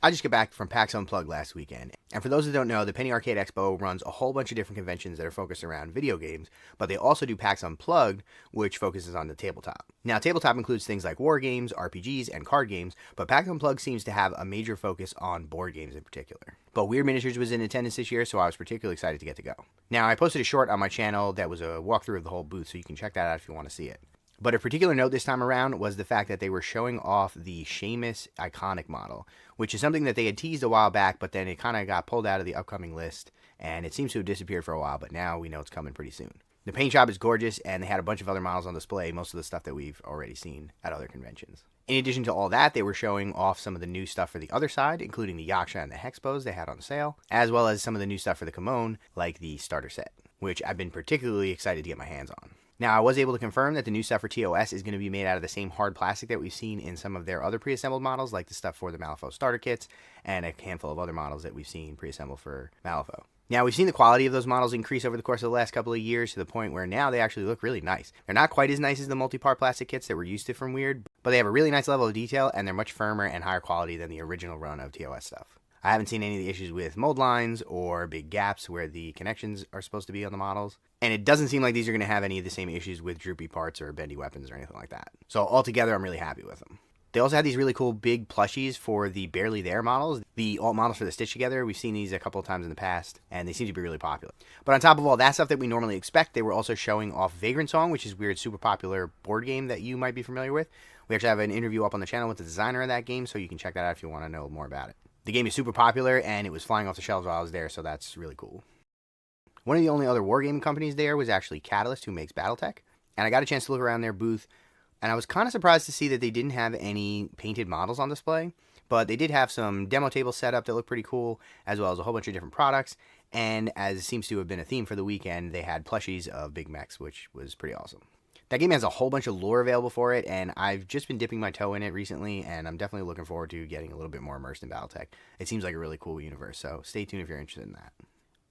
I just got back from PAX Unplugged last weekend, and for those that don't know, the Penny Arcade Expo runs a whole bunch of different conventions that are focused around video games, but they also do PAX Unplugged, which focuses on the tabletop. Now, tabletop includes things like war games, RPGs, and card games, but PAX Unplugged seems to have a major focus on board games in particular. But Wyrd Miniatures was in attendance this year, so I was particularly excited to get to go. Now, I posted a short on my channel that was a walkthrough of the whole booth, so you can check that out if you want to see it. But a particular note this time around was the fact that they were showing off the Seamus iconic model, which is something that they had teased a while back, but then it kind of got pulled out of the upcoming list, and it seems to have disappeared for a while, but now we know it's coming pretty soon. The paint job is gorgeous, and they had a bunch of other models on display, most of the stuff that we've already seen at other conventions. In addition to all that, they were showing off some of the new stuff for the other side, including the Yaksha and the Hexpos they had on sale, as well as some of the new stuff for the Kimono, like the starter set, which I've been particularly excited to get my hands on. Now, I was able to confirm that the new stuff for TOS is going to be made out of the same hard plastic that we've seen in some of their other pre-assembled models, like the stuff for the Malifaux starter kits, and a handful of other models that we've seen pre-assembled for Malifaux. Now, we've seen the quality of those models increase over the course of the last couple of years to the point where now they actually look really nice. They're not quite as nice as the multi-part plastic kits that we're used to from Wyrd, but they have a really nice level of detail, and they're much firmer and higher quality than the original run of TOS stuff. I haven't seen any of the issues with mold lines or big gaps where the connections are supposed to be on the models. And it doesn't seem like these are going to have any of the same issues with droopy parts or bendy weapons or anything like that. So altogether, I'm really happy with them. They also have these really cool big plushies for the Barely There models, the alt models for the Stitch Together. We've seen these a couple of times in the past, and they seem to be really popular. But on top of all that stuff that we normally expect, they were also showing off Vagrant Song, which is Wyrd's super popular board game that you might be familiar with. We actually have an interview up on the channel with the designer of that game, so you can check that out if you want to know more about it. The game is super popular, and it was flying off the shelves while I was there, so that's really cool. One of the only other wargaming companies there was actually Catalyst, who makes BattleTech, and I got a chance to look around their booth, and I was kind of surprised to see that they didn't have any painted models on display, but they did have some demo tables set up that looked pretty cool, as well as a whole bunch of different products, and as seems to have been a theme for the weekend, they had plushies of big mechs, which was pretty awesome. That game has a whole bunch of lore available for it, and I've just been dipping my toe in it recently, and I'm definitely looking forward to getting a little bit more immersed in BattleTech. It seems like a really cool universe, so stay tuned if you're interested in that.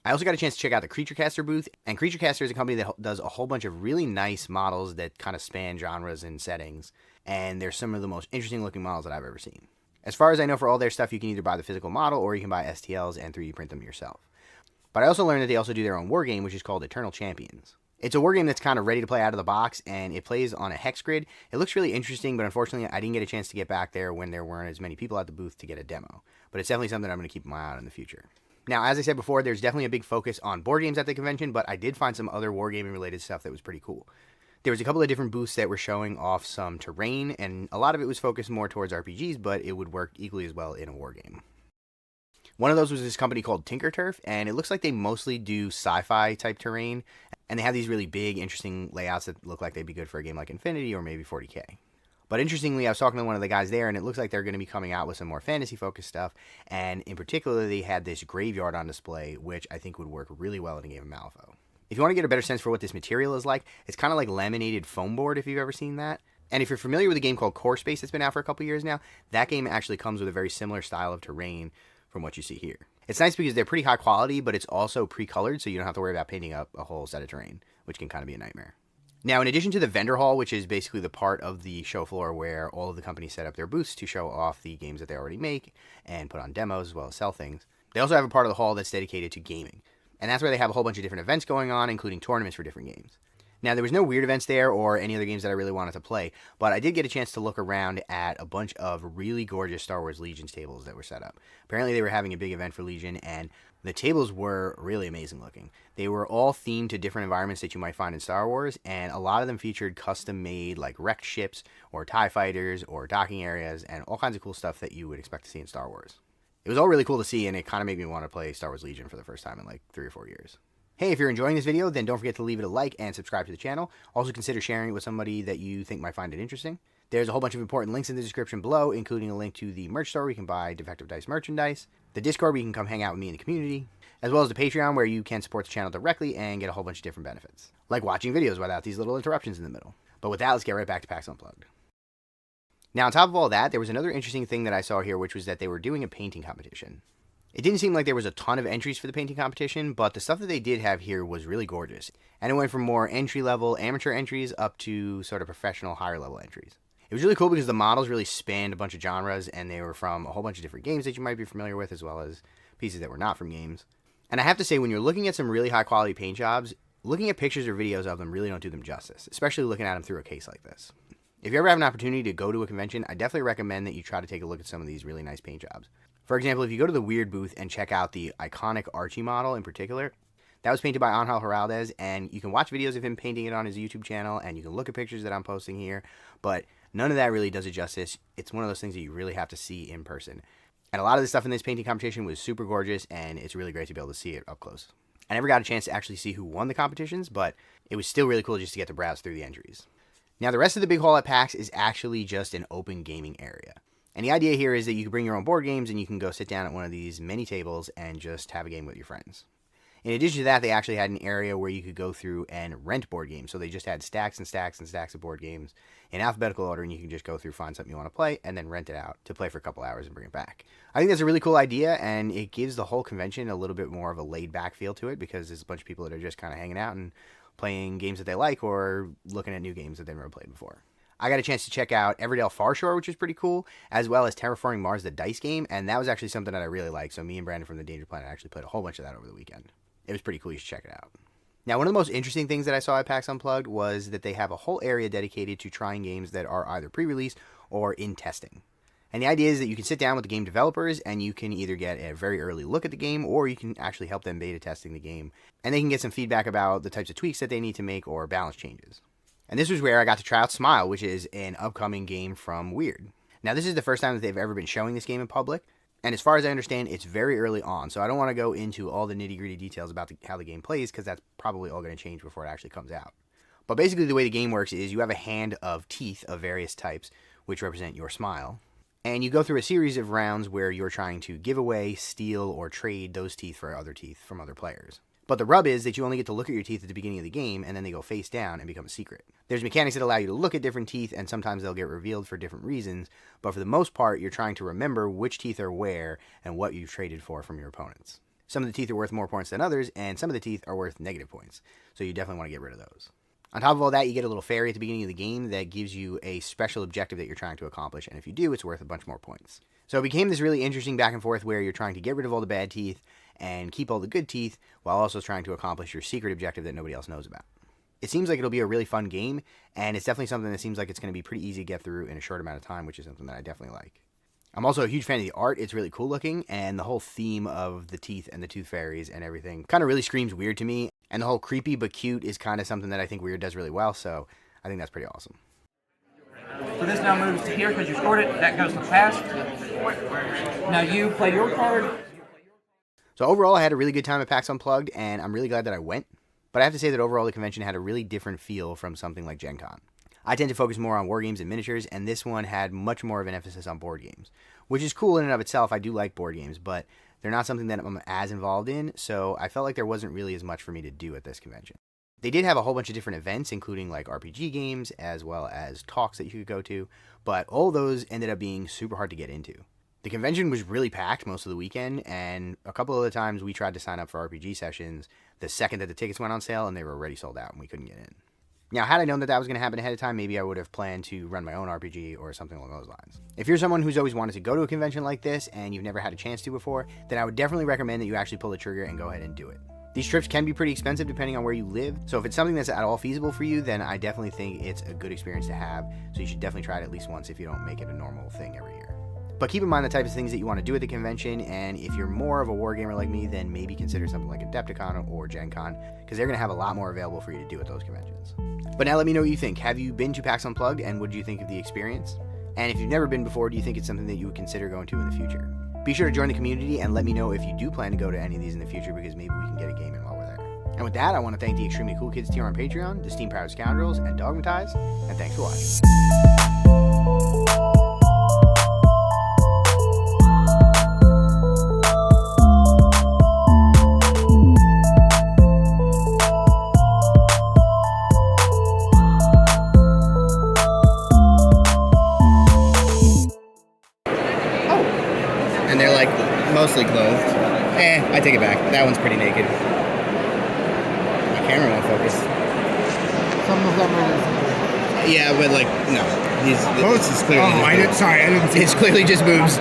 I also got a chance to check out the CreatureCaster booth, and CreatureCaster is a company that does a whole bunch of really nice models that kind of span genres and settings, and they're some of the most interesting looking models that I've ever seen. As far as I know, for all their stuff, you can either buy the physical model, or you can buy STLs and 3D print them yourself. But I also learned that they also do their own war game, which is called Eternal Champions. It's a war game that's kind of ready to play out of the box, and it plays on a hex grid. It looks really interesting, but unfortunately, I didn't get a chance to get back there when there weren't as many people at the booth to get a demo. But it's definitely something I'm going to keep my eye on in the future. Now, as I said before, there's definitely a big focus on board games at the convention, but I did find some other wargaming related stuff that was pretty cool. There was a couple of different booths that were showing off some terrain, and a lot of it was focused more towards RPGs, but it would work equally as well in a wargame. One of those was this company called TinkerTurf, and it looks like they mostly do sci-fi type terrain, and they have these really big, interesting layouts that look like they'd be good for a game like Infinity or maybe 40K. But interestingly, I was talking to one of the guys there, and it looks like they're going to be coming out with some more fantasy-focused stuff, and in particular, they had this graveyard on display, which I think would work really well in a game of Malifaux. If you want to get a better sense for what this material is like, it's kind of like laminated foam board, if you've ever seen that. And if you're familiar with a game called Core Space that's been out for a couple years now, that game actually comes with a very similar style of terrain from what you see here. It's nice because they're pretty high quality, but it's also pre-colored, so you don't have to worry about painting up a whole set of terrain, which can kind of be a nightmare. Now, in addition to the vendor hall, which is basically the part of the show floor where all of the companies set up their booths to show off the games that they already make and put on demos as well as sell things, they also have a part of the hall that's dedicated to gaming. And that's where they have a whole bunch of different events going on, including tournaments for different games. Now, there was no Wyrd events there or any other games that I really wanted to play, but I did get a chance to look around at a bunch of really gorgeous Star Wars Legions tables that were set up. Apparently, they were having a big event for Legion, and the tables were really amazing looking. They were all themed to different environments that you might find in Star Wars, and a lot of them featured custom-made, like, wrecked ships, or TIE fighters, or docking areas, and all kinds of cool stuff that you would expect to see in Star Wars. It was all really cool to see, and it kind of made me want to play Star Wars Legion for the first time in, like, 3 or 4 years. Hey, if you're enjoying this video, then don't forget to leave it a like and subscribe to the channel. Also consider sharing it with somebody that you think might find it interesting. There's a whole bunch of important links in the description below, including a link to the merch store where you can buy Defective Dice merchandise, the Discord where you can come hang out with me in the community, as well as the Patreon where you can support the channel directly and get a whole bunch of different benefits, like watching videos without these little interruptions in the middle. But with that, let's get right back to PAX Unplugged. Now, on top of all that, there was another interesting thing that I saw here, which was that they were doing a painting competition. It didn't seem like there was a ton of entries for the painting competition, but the stuff that they did have here was really gorgeous. And it went from more entry-level amateur entries up to sort of professional higher-level entries. It was really cool because the models really spanned a bunch of genres, and they were from a whole bunch of different games that you might be familiar with, as well as pieces that were not from games. And I have to say, when you're looking at some really high-quality paint jobs, looking at pictures or videos of them really don't do them justice, especially looking at them through a case like this. If you ever have an opportunity to go to a convention, I definitely recommend that you try to take a look at some of these really nice paint jobs. For example, if you go to the Wyrd booth and check out the iconic Archie model in particular, that was painted by Angel Heraldez, and you can watch videos of him painting it on his YouTube channel, and you can look at pictures that I'm posting here, but none of that really does it justice. It's one of those things that you really have to see in person. And a lot of the stuff in this painting competition was super gorgeous, and it's really great to be able to see it up close. I never got a chance to actually see who won the competitions, but it was still really cool just to get to browse through the entries. Now, the rest of the big hall at PAX is actually just an open gaming area. And the idea here is that you can bring your own board games, and you can go sit down at one of these mini tables and just have a game with your friends. In addition to that, they actually had an area where you could go through and rent board games. So they just had stacks and stacks and stacks of board games in alphabetical order, and you can just go through, find something you want to play, and then rent it out to play for a couple hours and bring it back. I think that's a really cool idea, and it gives the whole convention a little bit more of a laid-back feel to it, because there's a bunch of people that are just kind of hanging out and playing games that they like, or looking at new games that they've never played before. I got a chance to check out Everdell Farshore, which is pretty cool, as well as Terraforming Mars, the dice game, and that was actually something that I really liked. So me and Brandon from the Danger Planet actually played a whole bunch of that over the weekend. It was pretty cool. You should check it out. Now, one of the most interesting things that I saw at PAX Unplugged was that they have a whole area dedicated to trying games that are either pre-release or in testing. And the idea is that you can sit down with the game developers, and you can either get a very early look at the game, or you can actually help them beta testing the game, and they can get some feedback about the types of tweaks that they need to make or balance changes. And this was where I got to try out Smile, which is an upcoming game from Wyrd. Now, this is the first time that they've ever been showing this game in public, and as far as I understand, it's very early on, so I don't want to go into all the nitty-gritty details about how the game plays, because that's probably all going to change before it actually comes out. But basically, the way the game works is you have a hand of teeth of various types, which represent your smile, and you go through a series of rounds where you're trying to give away, steal, or trade those teeth for other teeth from other players. But the rub is that you only get to look at your teeth at the beginning of the game, and then they go face down and become a secret. There's mechanics that allow you to look at different teeth, and sometimes they'll get revealed for different reasons, but for the most part, you're trying to remember which teeth are where and what you've traded for from your opponents. Some of the teeth are worth more points than others, and some of the teeth are worth negative points, so you definitely want to get rid of those. On top of all that, you get a little fairy at the beginning of the game that gives you a special objective that you're trying to accomplish, and if you do, it's worth a bunch more points. So it became this really interesting back and forth where you're trying to get rid of all the bad teeth and keep all the good teeth, while also trying to accomplish your secret objective that nobody else knows about. It seems like it'll be a really fun game, and it's definitely something that seems like it's going to be pretty easy to get through in a short amount of time, which is something that I definitely like. I'm also a huge fan of the art. It's really cool looking, and the whole theme of the teeth and the tooth fairies and everything kind of really screams Wyrd to me, and the whole creepy but cute is kind of something that I think Wyrd does really well, so I think that's pretty awesome. So this now moves to here because you scored it. That goes to pass. Now you play your card. So overall, I had a really good time at PAX Unplugged, and I'm really glad that I went. But I have to say that overall, the convention had a really different feel from something like Gen Con. I tend to focus more on war games and miniatures, and this one had much more of an emphasis on board games, which is cool in and of itself. I do like board games, but they're not something that I'm as involved in, so I felt like there wasn't really as much for me to do at this convention. They did have a whole bunch of different events, including like RPG games, as well as talks that you could go to, but all those ended up being super hard to get into. The convention was really packed most of the weekend, and a couple of the times we tried to sign up for RPG sessions the second that the tickets went on sale, and they were already sold out, and we couldn't get in. Now, had I known that that was going to happen ahead of time, maybe I would have planned to run my own RPG or something along those lines. If you're someone who's always wanted to go to a convention like this, and you've never had a chance to before, then I would definitely recommend that you actually pull the trigger and go ahead and do it. These trips can be pretty expensive depending on where you live, so if it's something that's at all feasible for you, then I definitely think it's a good experience to have, so you should definitely try it at least once if you don't make it a normal thing every year. But keep in mind the types of things that you want to do at the convention, and if you're more of a wargamer like me, then maybe consider something like Adepticon or Gen Con, because they're going to have a lot more available for you to do at those conventions. But now let me know what you think. Have you been to PAX Unplugged, and what do you think of the experience? And if you've never been before, do you think it's something that you would consider going to in the future? Be sure to join the community and let me know if you do plan to go to any of these in the future, because maybe we can get a game in while we're there. And with that, I want to thank the Extremely Cool Kids tier on Patreon, the Steam Powered Scoundrels, and Dogmatize, and thanks for watching. And they're like mostly clothed. I take it back. That one's pretty naked. My camera won't focus. Some of them are Yeah, but like no, Close is clearly. Oh, I didn't. Sorry, I didn't see. it's clearly just moves.